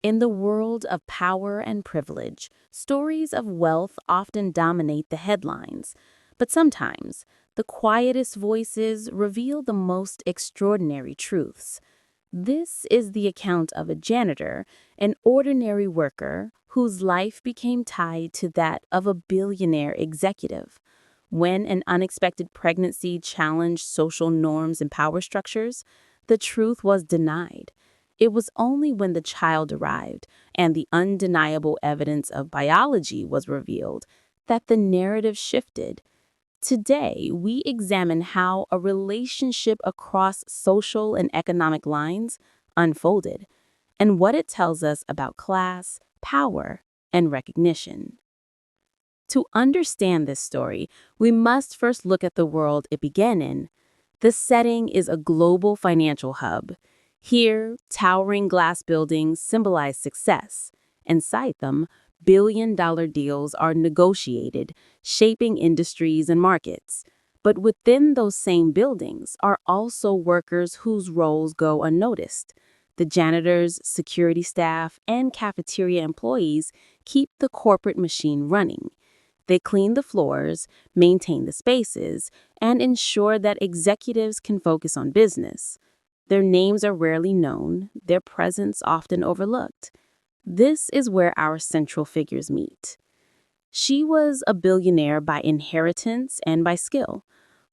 In the world of power and privilege, stories of wealth often dominate the headlines, but sometimes the quietest voices reveal the most extraordinary truths. This is the account of a janitor, an ordinary worker whose life became tied to that of a billionaire executive. When an unexpected pregnancy challenged social norms and power structures, the truth was denied. It was only when the child arrived and the undeniable evidence of biology was revealed that the narrative shifted. Today, we examine how a relationship across social and economic lines unfolded and what it tells us about class, power, and recognition. To understand this story, we must first look at the world it began in. The setting is a global financial hub. Here, towering glass buildings symbolize success. Inside them, billion-dollar deals are negotiated, shaping industries and markets. But within those same buildings are also workers whose roles go unnoticed. The janitors, security staff, and cafeteria employees keep the corporate machine running. They clean the floors, maintain the spaces, and ensure that executives can focus on business. Their names are rarely known, their presence often overlooked. This is where our central figures meet. She was a billionaire by inheritance and by skill.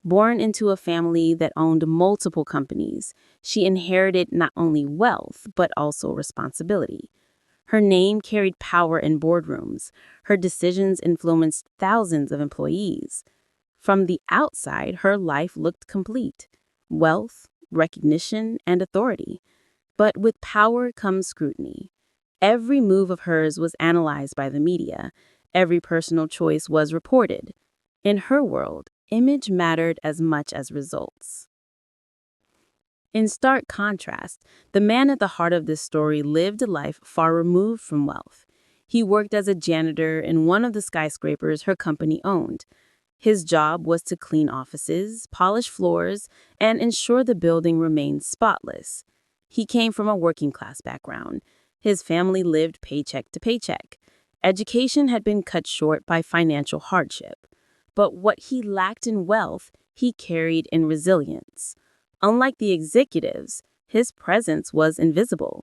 Born into a family that owned multiple companies, she inherited not only wealth, but also responsibility. Her name carried power in boardrooms. Her decisions influenced thousands of employees. From the outside, her life looked complete: wealth, recognition, and authority. But with power comes scrutiny. Every move of hers was analyzed by the media. Every personal choice was reported. In her world, image mattered as much as results. In stark contrast, the man at the heart of this story lived a life far removed from wealth. He worked as a janitor in one of the skyscrapers her company owned. His job was to clean offices, polish floors, and ensure the building remained spotless. He came from a working-class background. His family lived paycheck to paycheck. Education had been cut short by financial hardship. But what he lacked in wealth, he carried in resilience. Unlike the executives, his presence was invisible.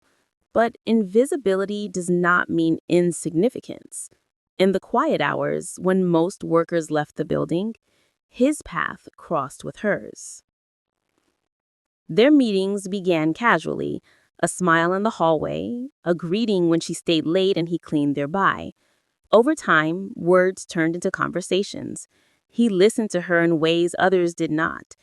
But invisibility does not mean insignificance. In the quiet hours, when most workers left the building, his path crossed with hers. Their meetings began casually, a smile in the hallway, a greeting when she stayed late and he cleaned thereby. Over time, words turned into conversations. He listened to her in ways others did not.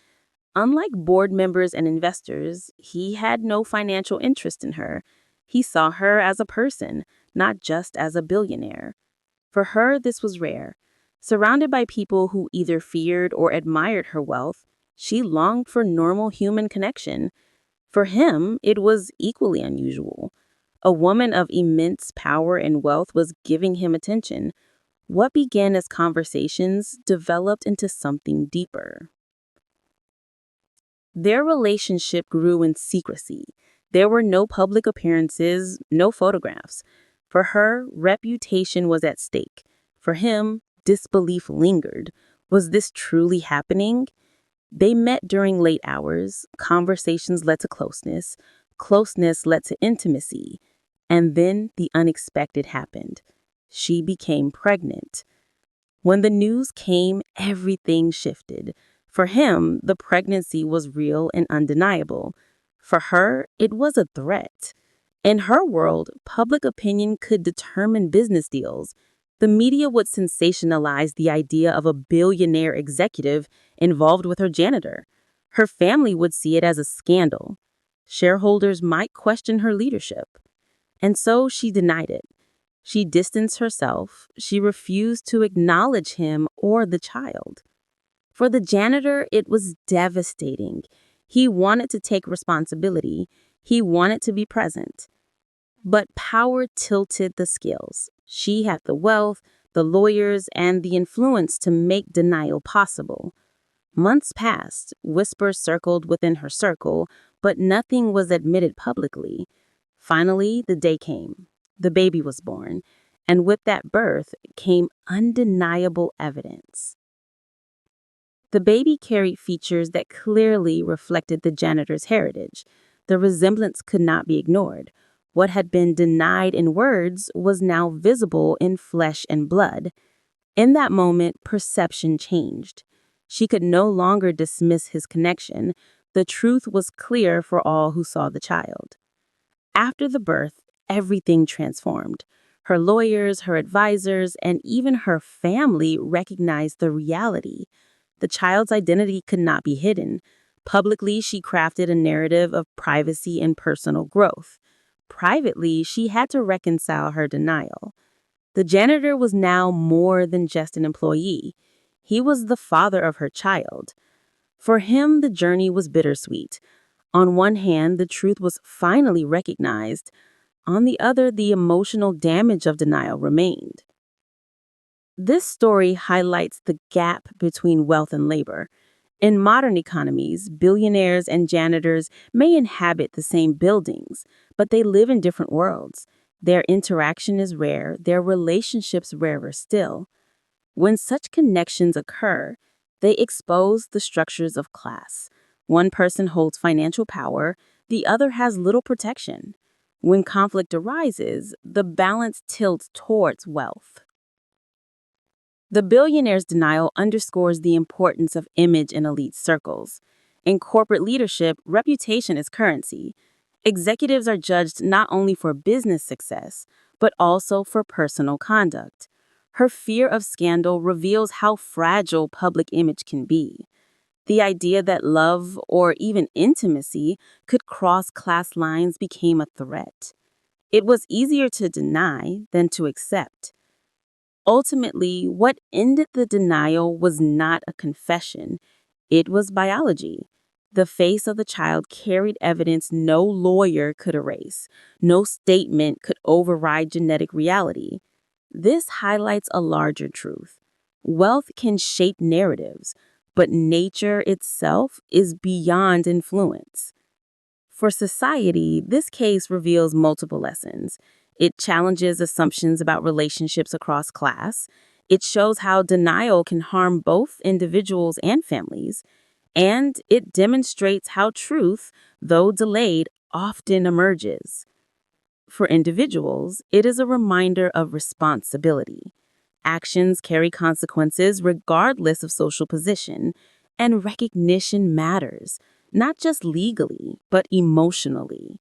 Unlike board members and investors, he had no financial interest in her. He saw her as a person, not just as a billionaire. For her, this was rare. Surrounded by people who either feared or admired her wealth, she longed for normal human connection. For him, it was equally unusual. A woman of immense power and wealth was giving him attention. What began as conversations developed into something deeper. Their relationship grew in secrecy. There were no public appearances, no photographs. For her, reputation was at stake. For him, disbelief lingered. Was this truly happening? They met during late hours. Conversations led to closeness. Closeness led to intimacy. And then the unexpected happened. She became pregnant. When the news came, everything shifted. For him, the pregnancy was real and undeniable. For her, it was a threat. In her world, public opinion could determine business deals. The media would sensationalize the idea of a billionaire executive involved with her janitor. Her family would see it as a scandal. Shareholders might question her leadership. And so she denied it. She distanced herself. She refused to acknowledge him or the child. For the janitor, it was devastating. He wanted to take responsibility. He wanted to be present. But power tilted the scales. She had the wealth, the lawyers, and the influence to make denial possible. Months passed, whispers circled within her circle, but nothing was admitted publicly. Finally, the day came. The baby was born, and with that birth came undeniable evidence. The baby carried features that clearly reflected the janitor's heritage. The resemblance could not be ignored. What had been denied in words was now visible in flesh and blood. In that moment, perception changed. She could no longer dismiss his connection. The truth was clear for all who saw the child. After the birth, everything transformed. Her lawyers, her advisors, and even her family recognized the reality. The child's identity could not be hidden. Publicly, she crafted a narrative of privacy and personal growth. Privately, she had to reconcile her denial. The janitor was now more than just an employee. He was the father of her child. For him, the journey was bittersweet. On one hand, the truth was finally recognized. On the other, the emotional damage of denial remained. This story highlights the gap between wealth and labor. In modern economies, billionaires and janitors may inhabit the same buildings, but they live in different worlds. Their interaction is rare, their relationships rarer still. When such connections occur, they expose the structures of class. One person holds financial power, the other has little protection. When conflict arises, the balance tilts towards wealth. The billionaire's denial underscores the importance of image in elite circles. In corporate leadership, reputation is currency. Executives are judged not only for business success, but also for personal conduct. Her fear of scandal reveals how fragile public image can be. The idea that love or even intimacy could cross class lines became a threat. It was easier to deny than to accept. Ultimately, what ended the denial was not a confession, it was biology. The face of the child carried evidence no lawyer could erase. No statement could override genetic reality. This highlights a larger truth. Wealth can shape narratives, but nature itself is beyond influence. For society, this case reveals multiple lessons. It challenges assumptions about relationships across class. It shows how denial can harm both individuals and families. And it demonstrates how truth, though delayed, often emerges. For individuals, it is a reminder of responsibility. Actions carry consequences regardless of social position, and recognition matters, not just legally, but emotionally.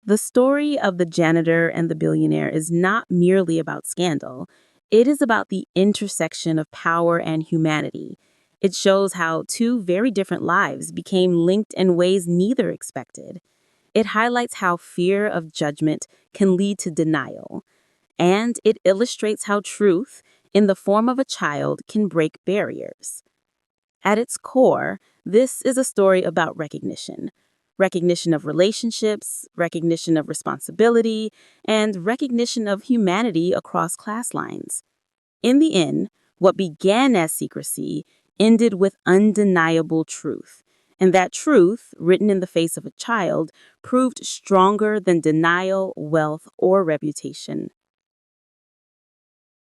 The story of the janitor and the billionaire is not merely about scandal. It is about the intersection of power and humanity. It shows how two very different lives became linked in ways neither expected. It highlights how fear of judgment can lead to denial. And it illustrates how truth, in the form of a child, can break barriers. At its core, this is a story about recognition. Recognition of relationships, recognition of responsibility, and recognition of humanity across class lines. In the end, what began as secrecy ended with undeniable truth. And that truth, written in the face of a child, proved stronger than denial, wealth, or reputation.